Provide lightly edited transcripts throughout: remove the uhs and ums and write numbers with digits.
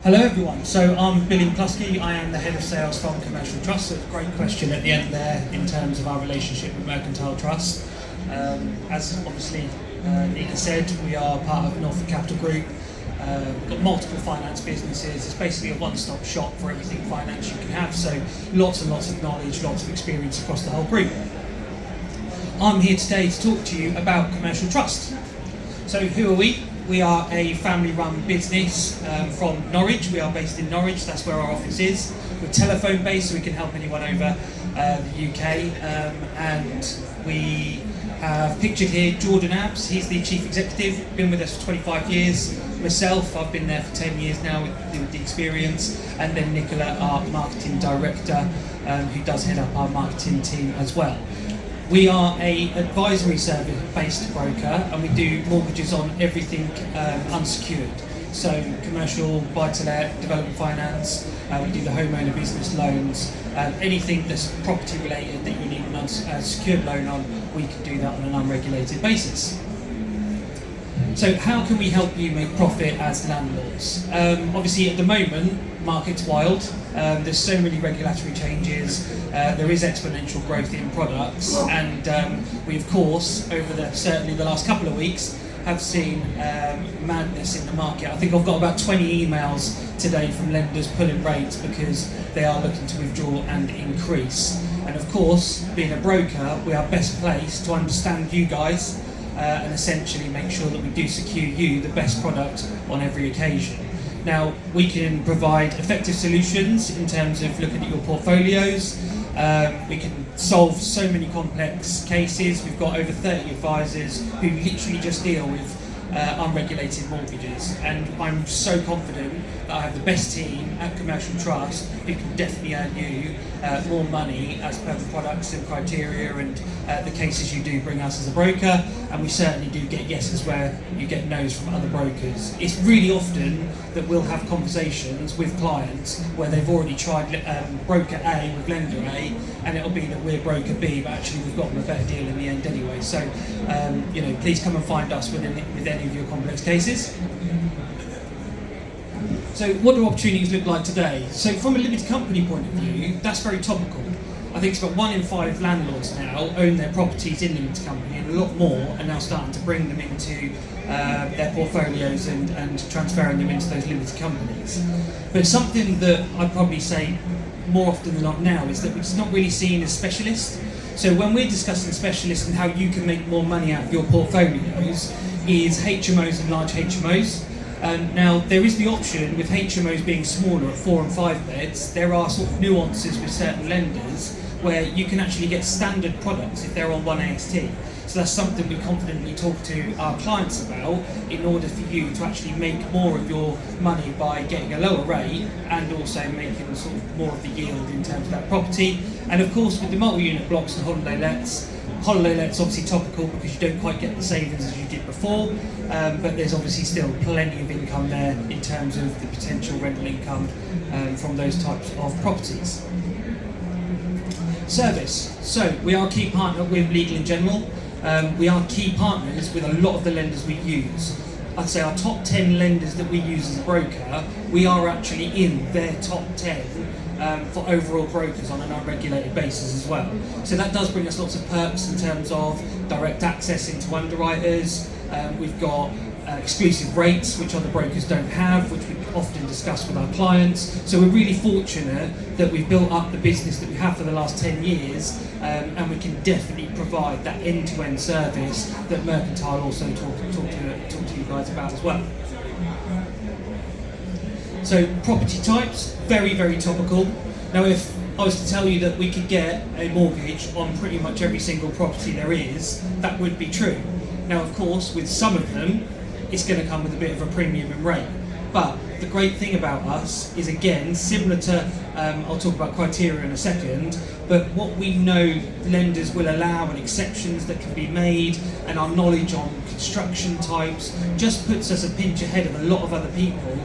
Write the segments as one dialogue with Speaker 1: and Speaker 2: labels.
Speaker 1: Hello everyone, so I'm Billy McCluskey, I am the Head of Sales from Commercial Trust, so it's a great question at the end there in terms of our relationship with Mercantile Trust. As obviously Nika said, we are part of Norfolk Capital Group. We've got multiple finance businesses. It's basically a one-stop shop for everything finance you can have, so lots and lots of knowledge, lots of experience across the whole group. I'm here today to talk to you about Commercial Trust. So who are we? We are a family-run business from Norwich. We are based in Norwich, that's where our office is. We're telephone-based, so we can help anyone over the UK. And we have pictured here Jordan Abbs, he's the Chief Executive, been with us for 25 years. Myself, I've been there for 10 years now with the experience. And then Nicola, our Marketing Director, who does head up our marketing team as well. We are an advisory service-based broker, and we do mortgages on everything unsecured. So commercial, buy-to-let, development finance, we do the homeowner business loans, anything that's property related that you need an unsecured loan on, we can do that on an unregulated basis. So how can we help you make profit as landlords? Obviously at the moment, market's wild. There's so many regulatory changes. There is exponential growth in products, and we of course, over certainly the last couple of weeks, have seen madness in the market. I think I've got about 20 emails today from lenders pulling rates because they are looking to withdraw and increase. And of course, being a broker, we are best placed to understand you guys and essentially make sure that we do secure you the best product on every occasion. Now, we can provide effective solutions in terms of looking at your portfolios. We can solve so many complex cases. We've got over 30 advisors who literally just deal with unregulated mortgages, and I'm so confident that I have the best team at Commercial Trust who can definitely earn you more money as per the products and criteria and the cases you do bring us as a broker, and we certainly do get yeses where you get no's from other brokers. It's really often that we'll have conversations with clients where they've already tried broker A with lender A, and it'll be that we're broker B, but actually we've got them a better deal in the end anyway. So please come and find us with any of your complex cases. So what do opportunities look like today? So from a limited company point of view, that's very topical. I think it's about 1 in 5 landlords now own their properties in limited company, and a lot more are now starting to bring them into their portfolios and transferring them into those limited companies. But something that I'd probably say more often than not now is that it's not really seen as specialist. So when we're discussing specialists and how you can make more money out of your portfolios is HMOs and large HMOs. Now, there is the option with HMOs being smaller at 4 and 5 beds. There are sort of nuances with certain lenders where you can actually get standard products if they're on 1 AST. So that's something we confidently talk to our clients about in order for you to actually make more of your money by getting a lower rate and also making sort of more of the yield in terms of that property. And of course, with the multi-unit blocks and holiday lets obviously topical because you don't quite get the savings as you did before, but there's obviously still plenty of income there in terms of the potential rental income from those types of properties. Service. So we are a key partner with Legal in General. We are key partners with a lot of the lenders we use. I'd say our top 10 lenders that we use as a broker, we are actually in their top 10 for overall brokers on an unregulated basis as well. So that does bring us lots of perks in terms of direct access into underwriters. We've got exclusive rates, which other brokers don't have, which we often discuss with our clients. So we're really fortunate that we've built up the business that we have for the last 10 years, and we can definitely provide that end-to-end service that Mercantile also talk to you guys about as well. So property types, very, very topical. Now if I was to tell you that we could get a mortgage on pretty much every single property there is, that would be true. Now of course, with some of them, it's going to come with a bit of a premium in rate. But the great thing about us is, again, similar to, I'll talk about criteria in a second, but what we know lenders will allow and exceptions that can be made, and our knowledge on construction types just puts us a pinch ahead of a lot of other people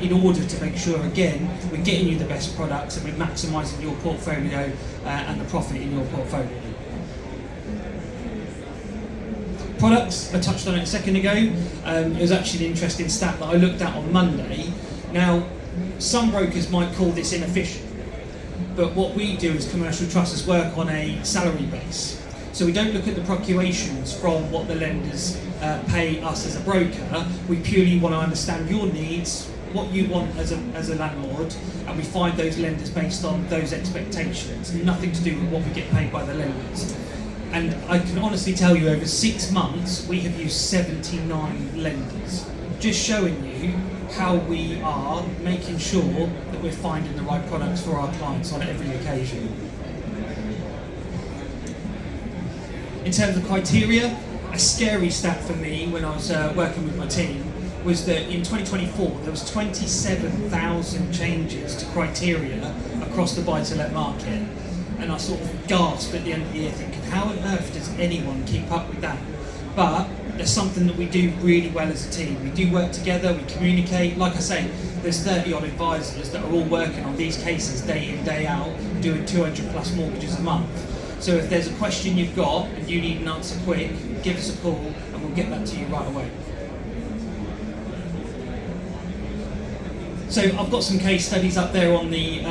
Speaker 1: in order to make sure, again, we're getting you the best products and we're maximising your portfolio and the profit in your portfolio. Products, I touched on it a second ago. It was actually an interesting stat that I looked at on Monday. Now, Some brokers might call this inefficient, but what we do as commercial trusts is work on a salary base. So we don't look at the procurations from what the lenders pay us as a broker. We purely want to understand your needs, what you want as a landlord, and we find those lenders based on those expectations. Nothing to do with what we get paid by the lenders. And I can honestly tell you, over 6 months, we have used 79 lenders, just showing you how we are making sure that we're finding the right products for our clients on every occasion. In terms of criteria, a scary stat for me when I was working with my team was that in 2024 there was 27,000 changes to criteria across the buy-to-let market, and I sort of gasped at the end of the year thinking, how on earth does anyone keep up with that? But there's something that we do really well as a team. We do work together, we communicate. Like I say, there's 30 odd advisors that are all working on these cases day in, day out, doing 200 plus mortgages a month. So if there's a question you've got and you need an answer quick, give us a call and we'll get that to you right away. So I've got some case studies up there on the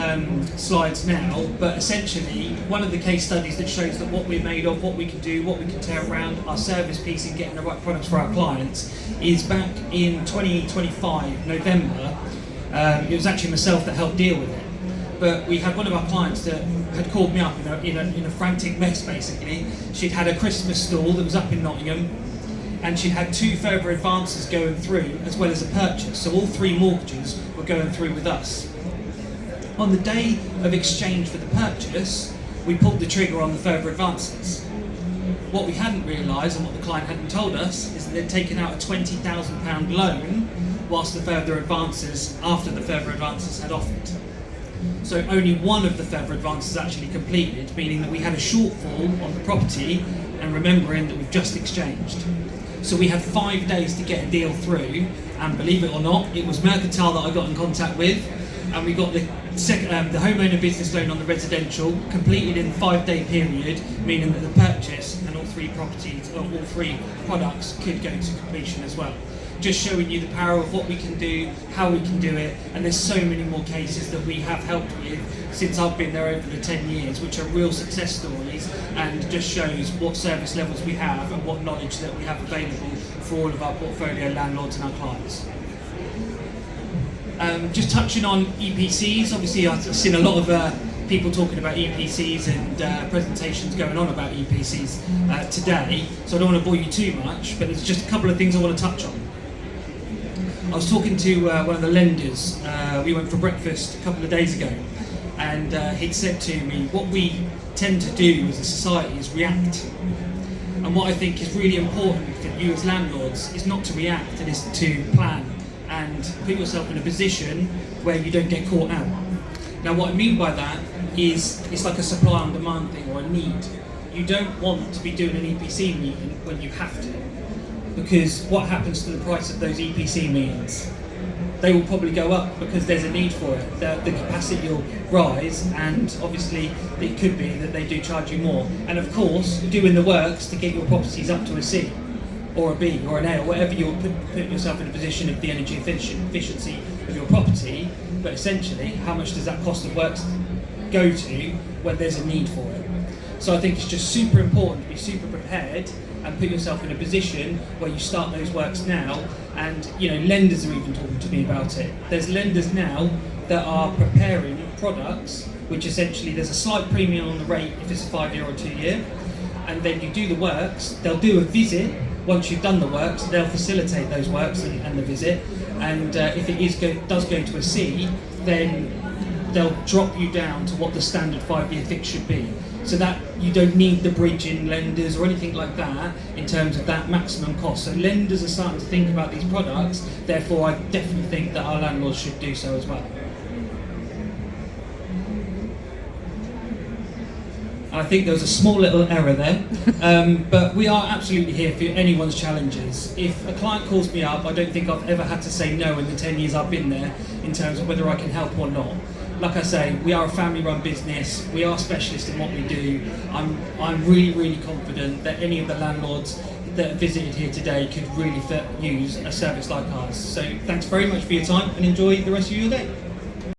Speaker 1: slides now, but essentially one of the case studies that shows that what we're made of, what we can do, what we can turn around, our service piece in getting the right products for our clients, is back in 2025, November. It was actually myself that helped deal with it. But we had one of our clients that had called me up in a frantic mess, basically. She'd had a Christmas stall that was up in Nottingham, and she'd had 2 further advances going through, as well as a purchase. So all 3 mortgages were going through with us. On the day of exchange for the purchase, we pulled the trigger on the further advances. What we hadn't realised, and what the client hadn't told us, is that they'd taken out a £20,000 loan whilst the further advances, after the further advances had offered. So only one of the further advances actually completed, meaning that we had a shortfall on the property, and remembering that we've just exchanged. So we had 5 days to get a deal through, and believe it or not, it was Mercantile that I got in contact with, and we got the homeowner business loan on the residential completed in a 5-day period, meaning that the purchase and all 3 properties, or all 3 products could go to completion as well. Just showing you the power of what we can do, how we can do it, and there's so many more cases that we have helped with since I've been there over the 10 years, which are real success stories, and just shows what service levels we have and what knowledge that we have available for all of our portfolio landlords and our clients. Just touching on EPCs, obviously I've seen a lot of people talking about EPCs and presentations going on about EPCs today, so I don't want to bore you too much, but there's just a couple of things I want to touch on. I was talking to one of the lenders, we went for breakfast a couple of days ago, and he'd said to me, what we tend to do as a society is react. And what I think is really important for you as landlords is not to react, it is to plan and put yourself in a position where you don't get caught out. Now what I mean by that is it's like a supply and demand thing, or a need. You don't want to be doing an EPC meeting when you have to, because what happens to the price of those EPC meetings? They will probably go up because there's a need for it. The capacity will rise, and obviously it could be that they do charge you more. And of course, doing the works to get your properties up to a C, or a B, or an A, or whatever, you'll put yourself in a position of the energy efficiency of your property. But essentially, how much does that cost of works go to when there's a need for it? So I think it's just super important to be super prepared and put yourself in a position where you start those works now. And lenders are even talking to me about it. There's lenders now that are preparing products which essentially there's a slight premium on the rate if it's a 5-year or 2-year, and then you do the works, they'll do a visit. Once you've done the works, they'll facilitate those works and the visit, and if it does go to a C, then they'll drop you down to what the standard 5-year fix should be. So that you don't need the bridging lenders or anything like that in terms of that maximum cost. So lenders are starting to think about these products, therefore I definitely think that our landlords should do so as well. I think there was a small little error there, but we are absolutely here for anyone's challenges. If a client calls me up, I don't think I've ever had to say no in the 10 years I've been there in terms of whether I can help or not. Like I say, we are a family-run business, we are specialists in what we do. I'm really, really confident that any of the landlords that have visited here today could really use a service like ours. So thanks very much for your time and enjoy the rest of your day.